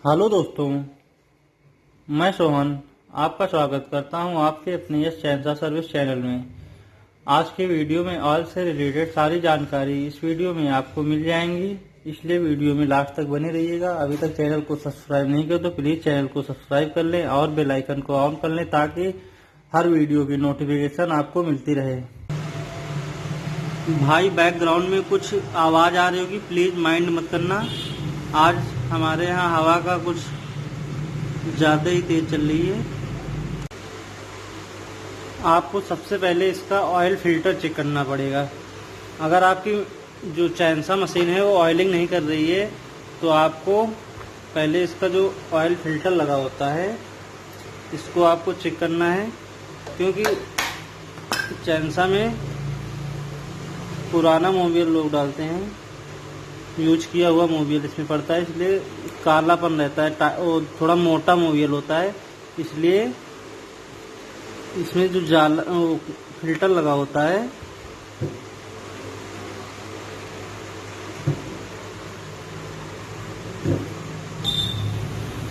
Hello दोस्तों, मैं सोहन आपका स्वागत करता हूं आपके अपने यस चैनसा सर्विस चैनल में। आज के वीडियो में ऑयल से रिलेटेड सारी जानकारी इस वीडियो में आपको मिल जाएंगी, इसलिए वीडियो में लास्ट तक बने रहिएगा। अभी तक चैनल को सब्सक्राइब नहीं किया तो प्लीज़ चैनल को सब्सक्राइब कर लें और बेल आइकन को ऑन कर लें ताकि हर वीडियो की नोटिफिकेशन आपको मिलती रहे। भाई बैकग्राउंड में कुछ आवाज़ आ रही होगी, प्लीज़ माइंड मत करना। आज हमारे यहाँ हवा का कुछ ज़्यादा ही तेज चल रही है। आपको सबसे पहले इसका ऑयल फिल्टर चेक करना पड़ेगा। अगर आपकी जो चैनसा मशीन है वो ऑयलिंग नहीं कर रही है तो आपको पहले इसका जो ऑयल फिल्टर लगा होता है इसको आपको चेक करना है, क्योंकि चैनसा में पुराना मोबिल लोग डालते हैं, यूज किया हुआ मोबिल इसमें पड़ता है, इसलिए कालापन रहता है। वो थोड़ा मोटा मोबिल होता है, इसलिए इसमें जो फिल्टर लगा होता है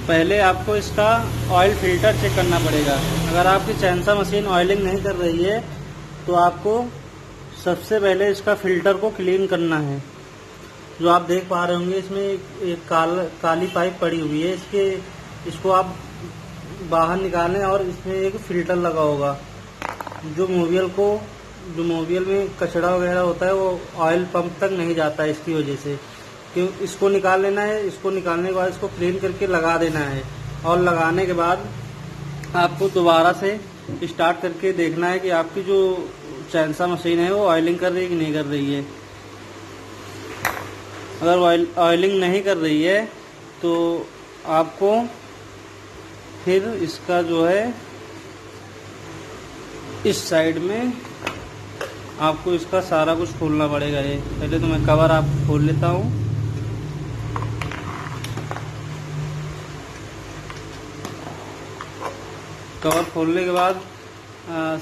पहले आपको इसका ऑयल फिल्टर चेक करना पड़ेगा। अगर आपकी चैनसा मशीन ऑयलिंग नहीं कर रही है तो आपको सबसे पहले इसका फिल्टर को क्लीन करना है। जो आप देख पा रहे होंगे इसमें एक काली पाइप पड़ी हुई है, इसको आप बाहर निकालें और इसमें एक फिल्टर लगा होगा। जो मोबिल में कचरा वगैरह होता है वो ऑयल पंप तक नहीं जाता है, इसकी वजह से क्यों इसको निकाल लेना है। इसको निकालने के बाद इसको क्लीन करके लगा देना है, और लगाने के बाद आपको दोबारा से स्टार्ट करके देखना है कि आपकी जो चैनसा मशीन है वो ऑयलिंग कर रही है कि नहीं कर रही है। अगर ऑयलिंग नहीं कर रही है तो आपको फिर इसका जो है इस साइड में आपको इसका सारा कुछ खोलना पड़ेगा। ये पहले तो मैं कवर आप खोल लेता हूँ। कवर खोलने के बाद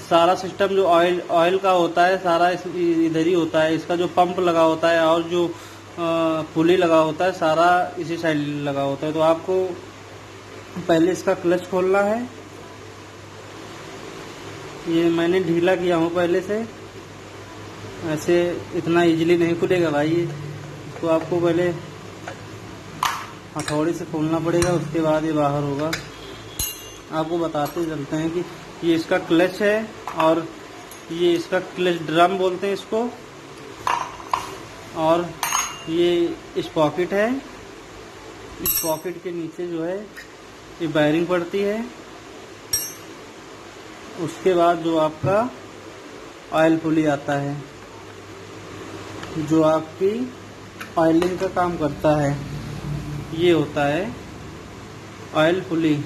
सारा सिस्टम जो ऑयल का होता है सारा इधर ही होता है। इसका जो पंप लगा होता है और जो पुली लगा होता है सारा इसी साइड लगा होता है। तो आपको पहले इसका क्लच खोलना है। ये मैंने ढीला किया हूँ पहले से, ऐसे इतना इजीली नहीं खुलेगा भाई ये। तो आपको पहले हथौड़ी से खोलना पड़ेगा, उसके बाद ये बाहर होगा। आपको बताते चलते हैं कि ये इसका क्लच है और ये इसका क्लच ड्रम बोलते हैं इसको, और ये स्पॉकेट है। इस पॉकेट के नीचे जो है ये बेयरिंग पड़ती है। उसके बाद जो आपका ऑयल पुली आता है जो आपकी ऑयलिंग का काम करता है, ये होता है ऑयल पुली।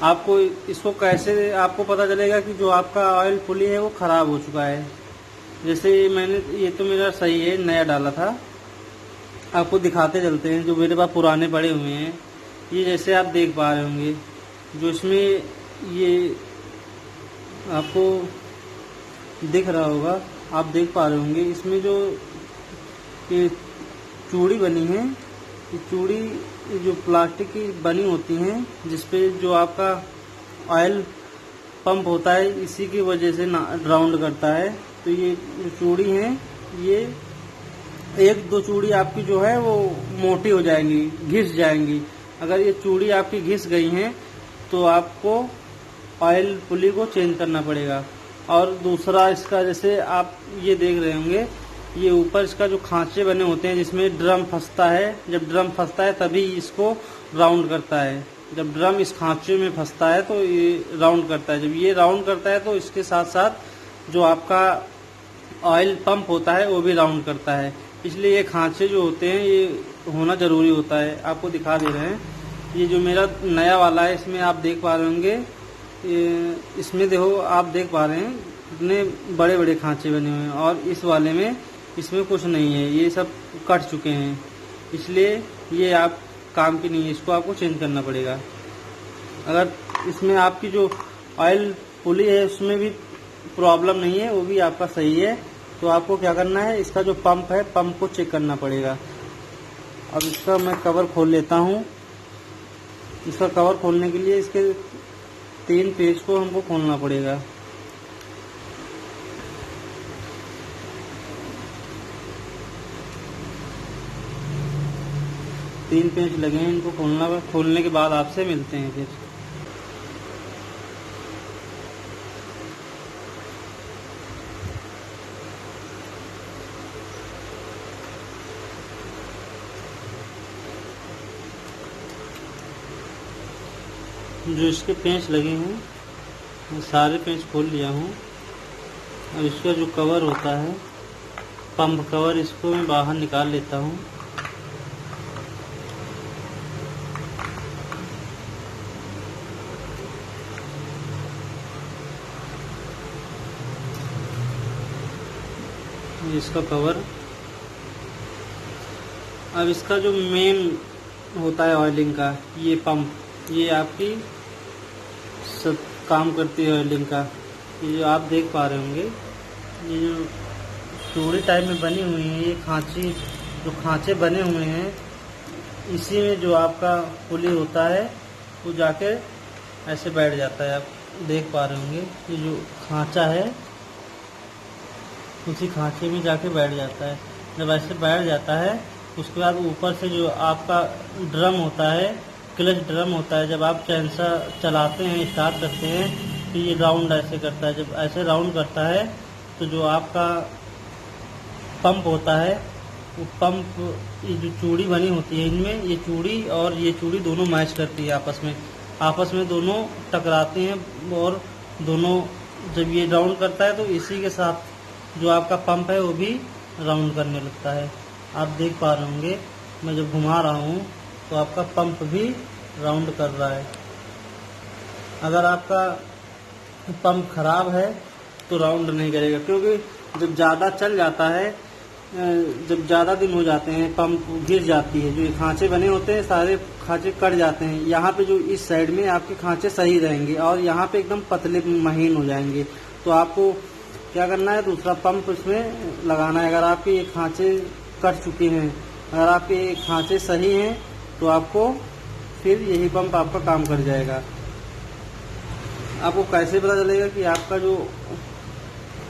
आपको इसको कैसे आपको पता चलेगा कि जो आपका ऑयल पुली है वो ख़राब हो चुका है। जैसे ये तो मेरा सही है, नया डाला था। आपको दिखाते चलते हैं जो मेरे पास पुराने पड़े हुए हैं। ये जैसे आप देख पा रहे होंगे, जो इसमें ये आपको दिख रहा होगा, आप देख पा रहे होंगे इसमें जो ये चूड़ी बनी है, ये चूड़ी जो प्लास्टिक की बनी होती हैं जिसपे जो आपका ऑयल पंप होता है इसी की वजह से राउंड करता है। तो ये जो चूड़ी हैं ये एक दो चूड़ी आपकी जो है वो मोटी हो जाएंगी, घिस जाएंगी। अगर ये चूड़ी आपकी घिस गई हैं तो आपको ऑयल पुली को चेंज करना पड़ेगा। और दूसरा इसका, जैसे आप ये देख रहे होंगे, ये ऊपर इसका जो खांचे बने होते हैं जिसमें ड्रम फंसता है, जब ड्रम फंसता है तभी इसको राउंड करता है। जब ड्रम इस खांचे में फंसता है तो ये राउंड करता है। जब ये राउंड करता है तो इसके साथ साथ जो आपका ऑयल पंप होता है वो भी राउंड करता है। इसलिए ये खांचे जो होते हैं ये होना ज़रूरी होता है। आपको दिखा दे रहे हैं, ये जो मेरा नया वाला है इसमें आप देख पा रहे होंगे, इसमें देखो आप देख पा रहे हैं कितने बड़े बड़े खांचे बने हुए हैं, और इस वाले में इसमें कुछ नहीं है, ये सब कट चुके हैं। इसलिए ये आप काम की नहीं है, इसको आपको चेंज करना पड़ेगा। अगर इसमें आपकी जो ऑयल पुली है उसमें भी प्रॉब्लम नहीं है, वो भी आपका सही है, तो आपको क्या करना है, इसका जो पंप है पंप को चेक करना पड़ेगा। अब इसका मैं कवर खोल लेता हूँ। इसका कवर खोलने के लिए इसके 3 पेज को हमको खोलना पड़ेगा। तीन पेज लगे हैं, इनको खोलने के बाद आपसे मिलते हैं फिर। जो इसके पेंच लगे हैं मैं सारे पेंच खोल लिया हूँ। अब इसका जो कवर होता है पंप कवर, इसको मैं बाहर निकाल लेता हूँ। इसका कवर। अब इसका जो मेन होता है ऑयलिंग का, ये पंप, ये आपकी सब काम करती है ऑयलिंग का। ये जो आप देख पा रहे होंगे, ये जो चूड़ी टाइप में बनी हुई है, ये खांची, जो खांचे बने हुए हैं, इसी में जो आपका पुली होता है वो जाके ऐसे बैठ जाता है। आप देख पा रहे होंगे ये जो खांचा है उसी खांचे में जाके बैठ जाता है। जब ऐसे बैठ जाता है उसके बाद ऊपर से जो आपका ड्रम होता है, क्लच ड्रम होता है, जब आप चैन सा चलाते हैं, स्टार्ट करते हैं तो ये राउंड ऐसे करता है। जब ऐसे राउंड करता है तो जो आपका पंप होता है वो पंप, ये जो चूड़ी बनी होती है इनमें, ये चूड़ी और ये चूड़ी दोनों मैच करती है आपस में दोनों टकराते हैं और दोनों जब ये राउंड करता है तो इसी के साथ जो आपका पंप है वो भी राउंड करने लगता है। आप देख पा रहे होंगे मैं जब घुमा रहा हूँ तो आपका पंप भी राउंड कर रहा है। अगर आपका पंप खराब है तो राउंड नहीं करेगा, क्योंकि जब ज़्यादा चल जाता है, जब ज़्यादा दिन हो जाते हैं पंप गिर जाती है, जो ये खांचे बने होते हैं सारे खांचे कट जाते हैं। यहाँ पे जो इस साइड में आपके खांचे सही रहेंगे और यहाँ पे एकदम पतले महीन हो जाएंगे। तो आपको क्या करना है, दूसरा पंप इसमें लगाना है। अगर आपके ये खांचे कट चुके हैं, अगर आपके ये खांचे सही हैं तो आपको फिर यही पंप आपका काम कर जाएगा। आपको कैसे पता चलेगा कि आपका जो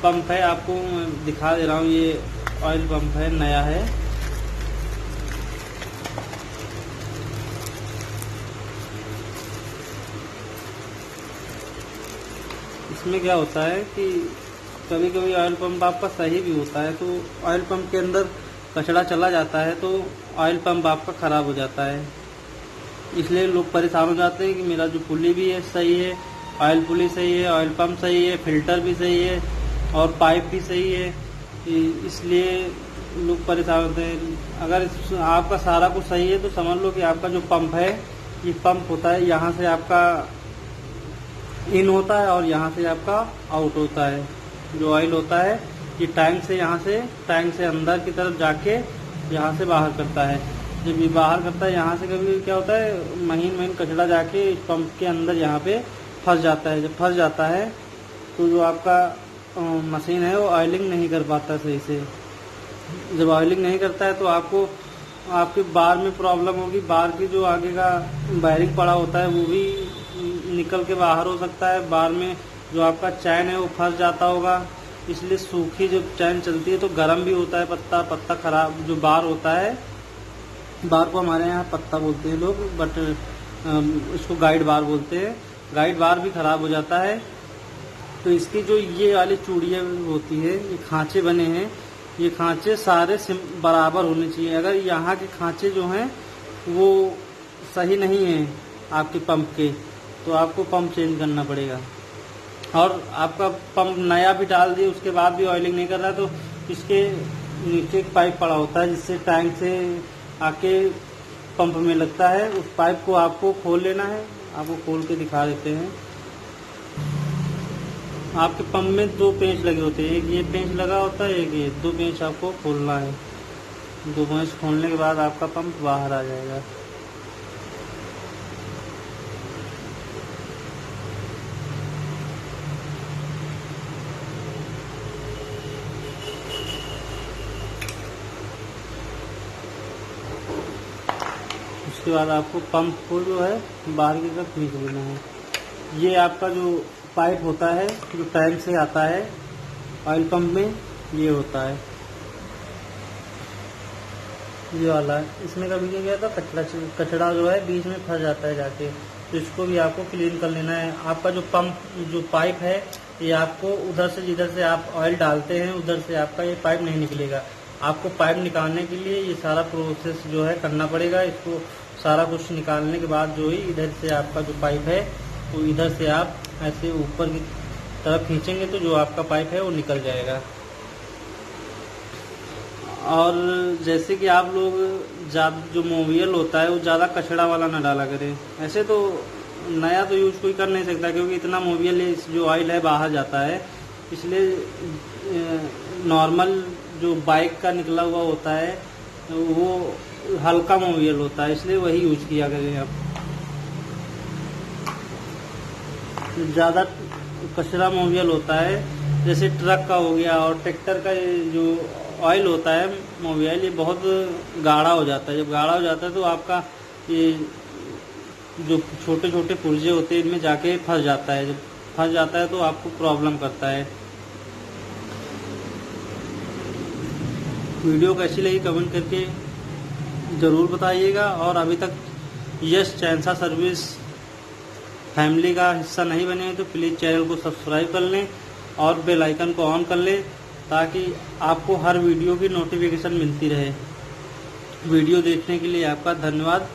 पंप है, आपको मैं दिखा दे रहा हूँ, ये ऑयल पंप है, नया है। इसमें क्या होता है कि कभी कभी ऑयल पंप आपका सही भी होता है, तो ऑयल पंप के अंदर कचरा चला जाता है तो ऑयल पंप आपका ख़राब हो जाता है। इसलिए लोग परेशान हो जाते हैं कि मेरा जो पुली भी है सही है, ऑयल पुली सही है, ऑयल पंप सही है, फिल्टर भी सही है और पाइप भी सही है, इसलिए लोग परेशान होते हैं। अगर आपका सारा कुछ सही है तो समझ लो कि आपका जो पंप है, ये पंप होता है, यहाँ से आपका इन होता है और यहाँ से आपका आउट होता है। जो ऑयल होता है ये टैंक से अंदर की तरफ जाके यहाँ से बाहर करता है। जब ये बाहर करता है यहाँ से, कभी क्या होता है महीन कचरा जाके इस पंप के अंदर यहाँ पे फंस जाता है। जब फंस जाता है तो जो आपका मशीन है वो ऑयलिंग नहीं कर पाता सही से। जब ऑयलिंग नहीं करता है तो आपको आपके बार में प्रॉब्लम होगी। बार की जो आगे का वायरिंग पड़ा होता है वो भी निकल के बाहर हो सकता है। बार में जो आपका चैन है वो फंस जाता होगा। इसलिए सूखी जब चैन चलती है तो गर्म भी होता है पत्ता खराब। जो बार होता है, बार को हमारे यहाँ पत्ता बोलते हैं लोग, बट इसको गाइड बार बोलते हैं। गाइड बार भी खराब हो जाता है। तो इसकी जो ये वाली चूड़ियाँ होती है, ये खांचे बने हैं, ये खांचे सारे बराबर होने चाहिए। अगर यहाँ के खांचे जो हैं वो सही नहीं हैं आपके पंप के, तो आपको पंप चेंज करना पड़ेगा। और आपका पंप नया भी डाल दिए उसके बाद भी ऑयलिंग नहीं कर रहा, तो इसके नीचे एक पाइप पड़ा होता है जिससे टैंक से आके पंप में लगता है। उस पाइप को आपको खोल लेना है। आपको खोल के दिखा देते हैं। आपके पंप में 2 पेंच लगे होते हैं, एक ये पेंच लगा होता है, एक ये। 2 पेंच आपको खोलना है। 2 पेंच खोलने के बाद आपका पंप बाहर आ जाएगा। उसके बाद आपको पंप को जो है बाहर की तरफ खींच लेना है। ये आपका जो पाइप होता है जो टैंक से आता है ऑयल पंप में, ये होता है ये वाला। इसमें कभी क्या गया था कचड़ा जो है बीच में फंस जाता है जाके, तो इसको भी आपको क्लीन कर लेना है। आपका जो पंप जो पाइप है ये आपको उधर से जिधर से आप ऑयल डालते हैं उधर से आपका ये पाइप नहीं निकलेगा। आपको पाइप निकालने के लिए ये सारा प्रोसेस जो है करना पड़ेगा। इसको सारा कुछ निकालने के बाद जो ही इधर से आपका जो पाइप है तो इधर से आप ऐसे ऊपर की तरफ खींचेंगे तो जो आपका पाइप है वो निकल जाएगा। और जैसे कि आप लोग जो मोबियल होता है वो ज़्यादा कचड़ा वाला ना डाला करें। ऐसे तो नया तो यूज कोई कर नहीं सकता क्योंकि इतना मोबियल जो ऑयल है बाहर जाता है, इसलिए नॉर्मल जो बाइक का निकला हुआ होता है वो हल्का मोबियल होता है, इसलिए वही यूज किया करें आप। ज़्यादा कचरा मोबियल होता है जैसे ट्रक का हो गया और ट्रैक्टर का जो ऑयल होता है मोबियल, ये बहुत गाढ़ा हो जाता है। जब गाढ़ा हो जाता है तो आपका ये जो छोटे छोटे पुर्जे होते हैं इनमें जाके फंस जाता है। जब फंस जाता है तो आपको प्रॉब्लम करता है। वीडियो कैसी लगी कमेंट करके ज़रूर बताइएगा। और अभी तक यस चैनसा सर्विस फैमिली का हिस्सा नहीं बने हैं तो प्लीज़ चैनल को सब्सक्राइब कर लें और बेल आइकन को ऑन कर लें ताकि आपको हर वीडियो की नोटिफिकेशन मिलती रहे। वीडियो देखने के लिए आपका धन्यवाद।